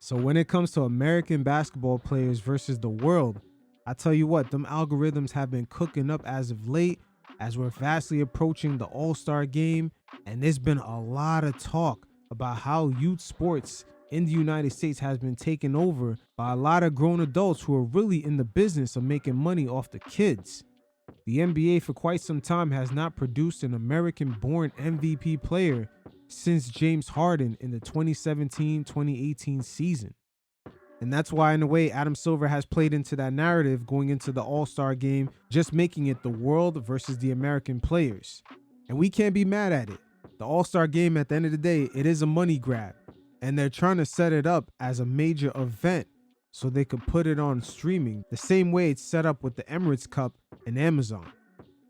So when it comes to American basketball players versus the world, I tell you what, them algorithms have been cooking up as of late, as we're fastly approaching the All-Star game, and there's been a lot of talk about how youth sports in the United States has been taken over by a lot of grown adults who are really in the business of making money off the kids. The NBA for quite some time has not produced an American-born MVP player since James Harden in the 2017-2018 season. And that's why, in a way, Adam Silver has played into that narrative going into the All-Star game, just making it the world versus the American players. And we can't be mad at it. The All-Star game, at the end of the day, it is a money grab. And they're trying to set it up as a major event so they could put it on streaming, the same way it's set up with the Emirates Cup and Amazon.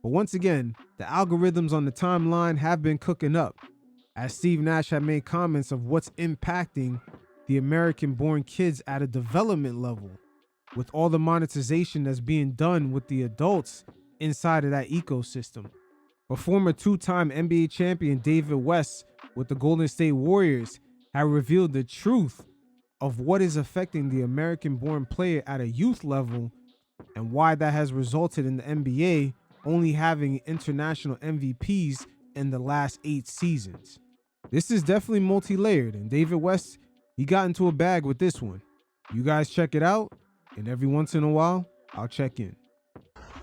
But once again, the algorithms on the timeline have been cooking up, as Steve Nash had made comments of what's impacting the American-born kids at a development level, with all the monetization that's being done with the adults inside of that ecosystem. But former two-time NBA champion David West with the Golden State Warriors had revealed the truth of what is affecting the American-born player at a youth level and why that has resulted in the NBA only having international MVPs in the last 8 seasons. This is definitely multi-layered, and David West, he got into a bag with this one. You guys check it out, and every once in a while, I'll check in.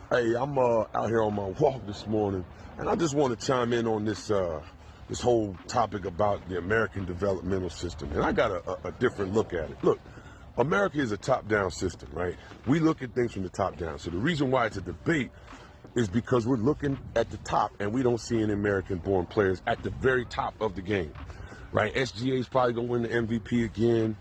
Hey, I'm out here on my walk this morning, and I just want to chime in on this this whole topic about the American developmental system. And I got a different look at it. Look, America is a top-down system, right? We look at things from the top down. So the reason why it's a debate is because we're looking at the top, and we don't see any American-born players at the very top of the game, right? SGA is probably going to win the MVP again.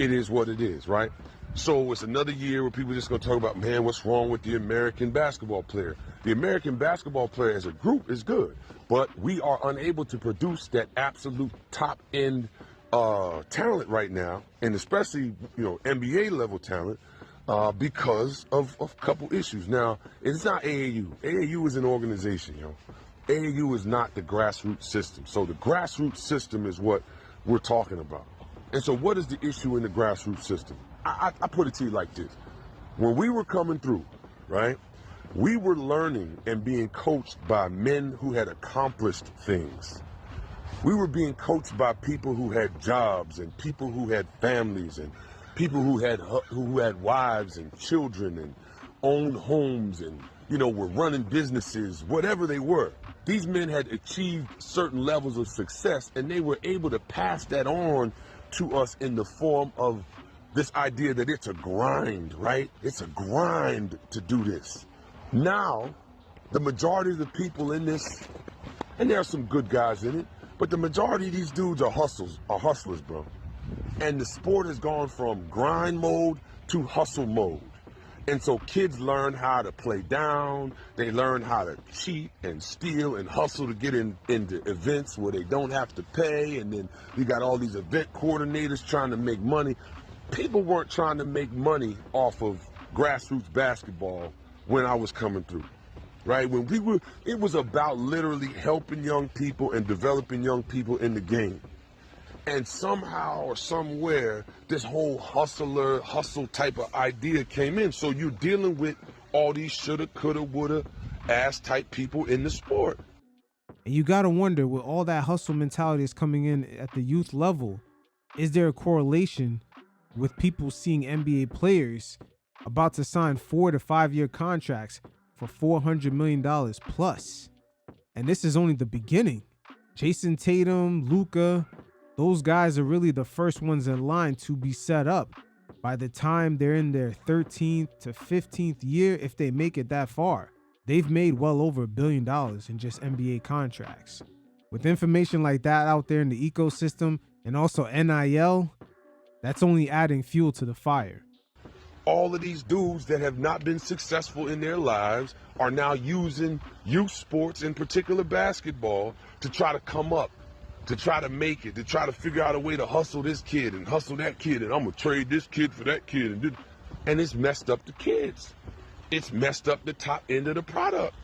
It is what it is, right? So it's another year where people are just going to talk about, man, what's wrong with the American basketball player? The American basketball player as a group is good, but we are unable to produce that absolute top-end talent right now, and especially, NBA level talent, because of a couple issues. Now, it's not AAU. AAU is an organization, AAU is not the grassroots system. So the grassroots system is what we're talking about. And so what is the issue in the grassroots system? I put it to you like this. When we were coming through, right, we were learning and being coached by men who had accomplished things. We were being coached by people who had jobs and people who had families and people who had wives and children and owned homes and, were running businesses, whatever they were. These men had achieved certain levels of success, and they were able to pass that on to us in the form of this idea that it's a grind, right? It's a grind to do this. Now, the majority of the people in this, and there are some good guys in it, but the majority of these dudes are hustlers, bro. And the sport has gone from grind mode to hustle mode. And so kids learn how to play down, they learn how to cheat and steal and hustle to get into events where they don't have to pay, and then you got all these event coordinators trying to make money. People weren't trying to make money off of grassroots basketball when I was coming through, right? It was about literally helping young people and developing young people in the game. And somehow or somewhere, this whole hustle type of idea came in. So you're dealing with all these shoulda, coulda, woulda ass type people in the sport. And you got to wonder, with all that hustle mentality that's coming in at the youth level, is there a correlation with people seeing NBA players about to sign 4 to 5 year contracts for $400 million plus? And this is only the beginning. Jason Tatum, Luka, those guys are really the first ones in line to be set up by the time they're in their 13th to 15th year, if they make it that far. They've made well over $1 billion in just NBA contracts. With information like that out there in the ecosystem, and also NIL, that's only adding fuel to the fire. All of these dudes that have not been successful in their lives are now using youth sports, in particular basketball, to try to come up, to try to make it, to try to figure out a way to hustle this kid and hustle that kid, and I'm gonna trade this kid for that kid, and it's messed up the kids. It's messed up the top end of the product.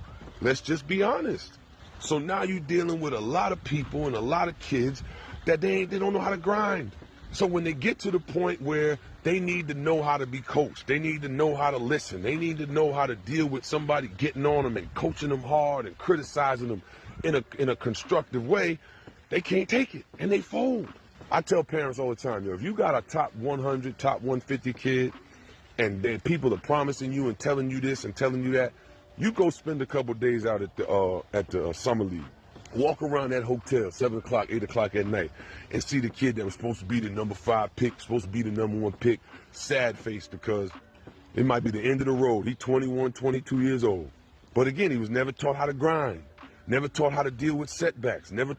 Let's just be honest. So now you're dealing with a lot of people and a lot of kids that they don't know how to grind. So when they get to the point where they need to know how to be coached, they need to know how to listen, they need to know how to deal with somebody getting on them and coaching them hard and criticizing them in a constructive way, they can't take it and they fold. I tell parents all the time, if you got a top 100, top 150 kid, and then people are promising you and telling you this and telling you that, you go spend a couple days out at the summer league. Walk around that hotel 7 o'clock, 8 o'clock at night and see the kid that was supposed to be the number 5 pick, supposed to be the number 1 pick, sad face because it might be the end of the road. He's 21, 22 years old. But again, he was never taught how to grind, never taught how to deal with setbacks, never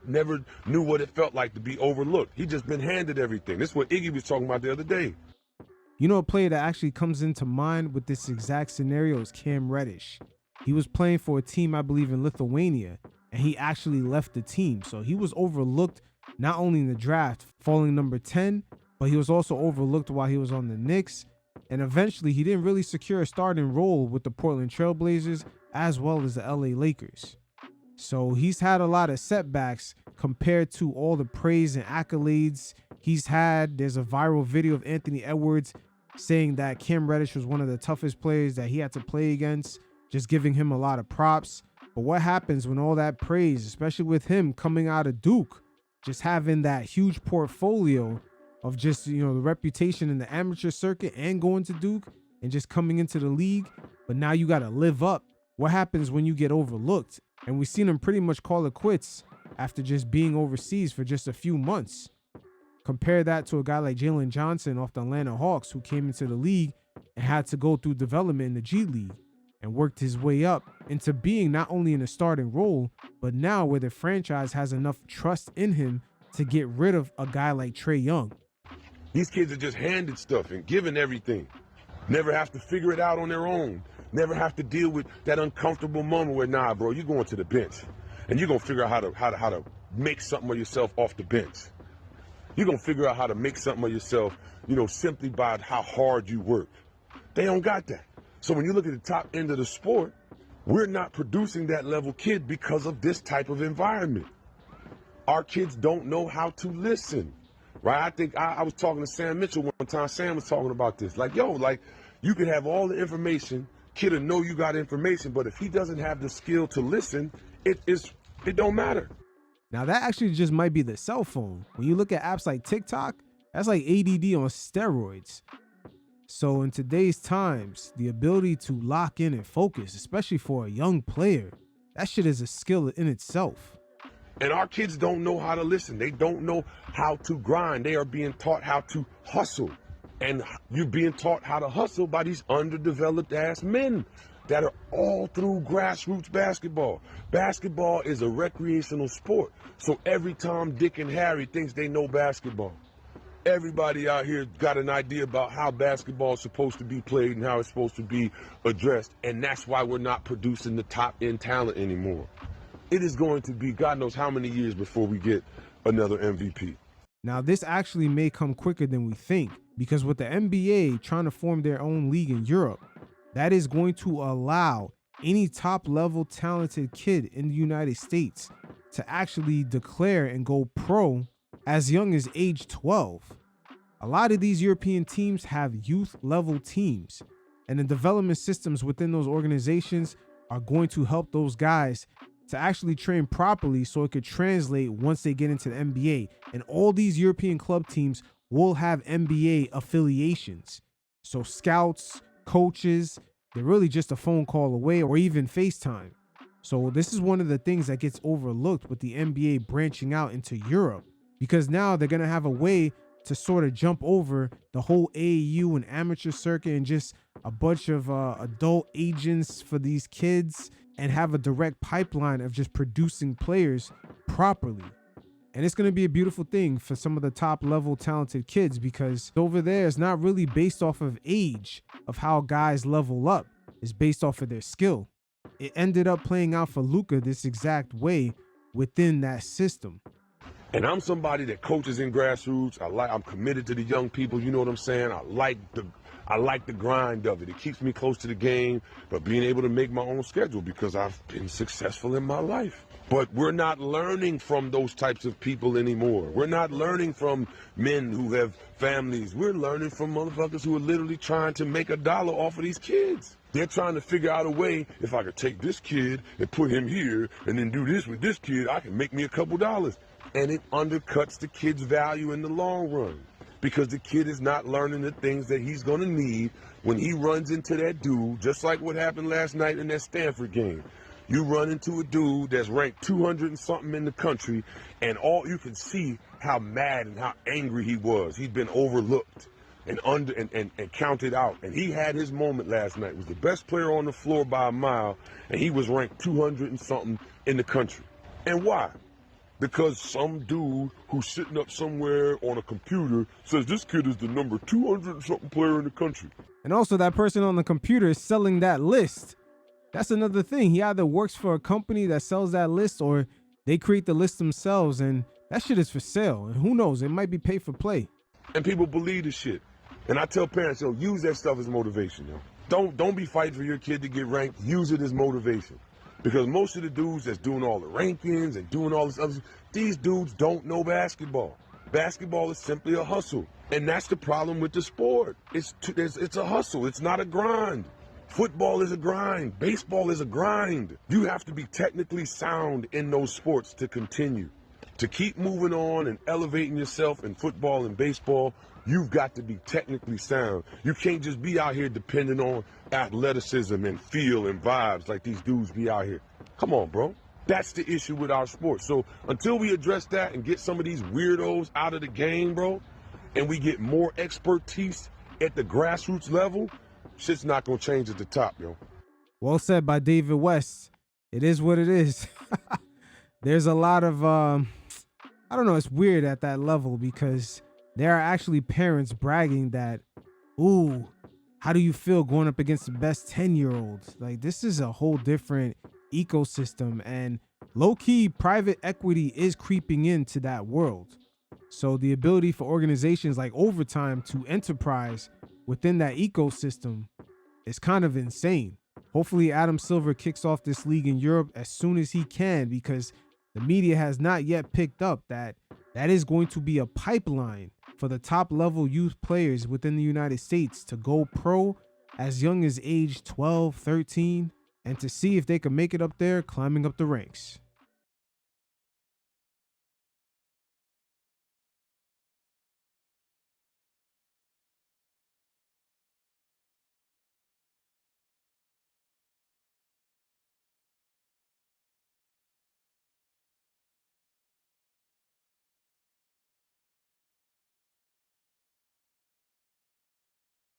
knew what it felt like to be overlooked. He just been handed everything. This is what Iggy was talking about the other day. You know, a player that actually comes into mind with this exact scenario is Cam Reddish. He was playing for a team, I believe, in Lithuania, and he actually left the team. So he was overlooked not only in the draft, falling number 10, but he was also overlooked while he was on the Knicks. And eventually, he didn't really secure a starting role with the Portland Trail Blazers as well as the LA Lakers. So he's had a lot of setbacks compared to all the praise and accolades he's had. There's a viral video of Anthony Edwards saying that Cam Reddish was one of the toughest players that he had to play against, just giving him a lot of props. But what happens when all that praise, especially with him coming out of Duke, just having that huge portfolio of just, the reputation in the amateur circuit and going to Duke and just coming into the league, but now you got to live up. What happens when you get overlooked? And we've seen him pretty much call it quits after just being overseas for just a few months. Compare that to a guy like Jalen Johnson off the Atlanta Hawks, who came into the league and had to go through development in the G League and worked his way up into being not only in a starting role, but now where the franchise has enough trust in him to get rid of a guy like Trae Young. These kids are just handed stuff and given everything. Never have to figure it out on their own. Never have to deal with that uncomfortable moment where, nah, bro, you're going to the bench and you're going to figure out how to make something of yourself off the bench. You're going to figure out how to make something of yourself, simply by how hard you work. They don't got that. So when you look at the top end of the sport, we're not producing that level kid because of this type of environment. Our kids don't know how to listen, right? I think I was talking to Sam Mitchell one time. Sam was talking about this. You can have all the information. Kid will know you got information, but if he doesn't have the skill to listen, it don't matter. Now that actually just might be the cell phone. When you look at apps like TikTok, that's like ADD on steroids. So in today's times, the ability to lock in and focus, especially for a young player, that shit is a skill in itself. And our kids don't know how to listen. They don't know how to grind. They are being taught how to hustle. And you're being taught how to hustle by these underdeveloped ass men that are all through grassroots basketball. Basketball is a recreational sport. So every Tom, Dick, and Harry thinks they know basketball. Everybody out here got an idea about how basketball is supposed to be played and how it's supposed to be addressed. And that's why we're not producing the top end talent anymore. It is going to be God knows how many years before we get another MVP. Now, this actually may come quicker than we think, because with the NBA trying to form their own league in Europe, that is going to allow any top level talented kid in the United States to actually declare and go pro as young as age 12. A lot of these European teams have youth level teams, and the development systems within those organizations are going to help those guys to actually train properly so it could translate once they get into the NBA. And all these European club teams will have NBA affiliations. So scouts, coaches, they're really just a phone call away or even FaceTime. So this is one of the things that gets overlooked with the NBA branching out into Europe, because now they're going to have a way to sort of jump over the whole AAU and amateur circuit and just a bunch of adult agents for these kids and have a direct pipeline of just producing players properly. And it's going to be a beautiful thing for some of the top level talented kids, because over there it's not really based off of age of how guys level up. It's based off of their skill. It ended up playing out for Luka this exact way within that system. And I'm somebody that coaches in grassroots. I'm committed to the young people. You know what I'm saying? I like I like the grind of it. It keeps me close to the game, but being able to make my own schedule because I've been successful in my life. But we're not learning from those types of people anymore. We're not learning from men who have families. We're learning from motherfuckers who are literally trying to make $1 off of these kids. They're trying to figure out a way, if I could take this kid and put him here and then do this with this kid, I can make me a couple dollars. And it undercuts the kid's value in the long run because the kid is not learning the things that he's going to need when he runs into that dude, just like what happened last night in that Stanford game. You run into a dude that's ranked 200 and something in the country, and all you can see how mad and how angry he was. He'd been overlooked and counted out. And he had his moment last night. He was the best player on the floor by a mile, and he was ranked 200 and something in the country. And why? Because some dude who's sitting up somewhere on a computer says this kid is the number 200 and something player in the country. And also that person on the computer is selling that list. That's another thing. He either works for a company that sells that list or they create the list themselves, and that shit is for sale. And who knows, it might be pay for play. And people believe this shit. And I tell parents, yo, use that stuff as motivation, yo. Don't be fighting for your kid to get ranked. Use it as motivation. Because most of the dudes that's doing all the rankings and doing all this other, these dudes don't know basketball. Basketball is simply a hustle. And that's the problem with the sport. It's a hustle. It's not a grind. Football is a grind. Baseball is a grind. You have to be technically sound in those sports to continue. To keep moving on and elevating yourself in football and baseball, you've got to be technically sound. You can't just be out here depending on athleticism and feel and vibes like these dudes be out here. Come on, bro. That's the issue with our sport. So until we address that and get some of these weirdos out of the game, bro, and we get more expertise at the grassroots level, shit's not going to change at the top, yo. Well said by David West. It is what it is. There's a lot of, I don't know, it's weird at that level because there are actually parents bragging that, ooh, how do you feel going up against the best 10-year-olds? Like, this is a whole different ecosystem, and low-key private equity is creeping into that world. So the ability for organizations like Overtime to enterprise within that ecosystem is kind of insane. Hopefully Adam Silver kicks off this league in Europe as soon as he can, because the media has not yet picked up that is going to be a pipeline for the top level youth players within the United States to go pro as young as age 12, 13, and to see if they can make it up there climbing up the ranks.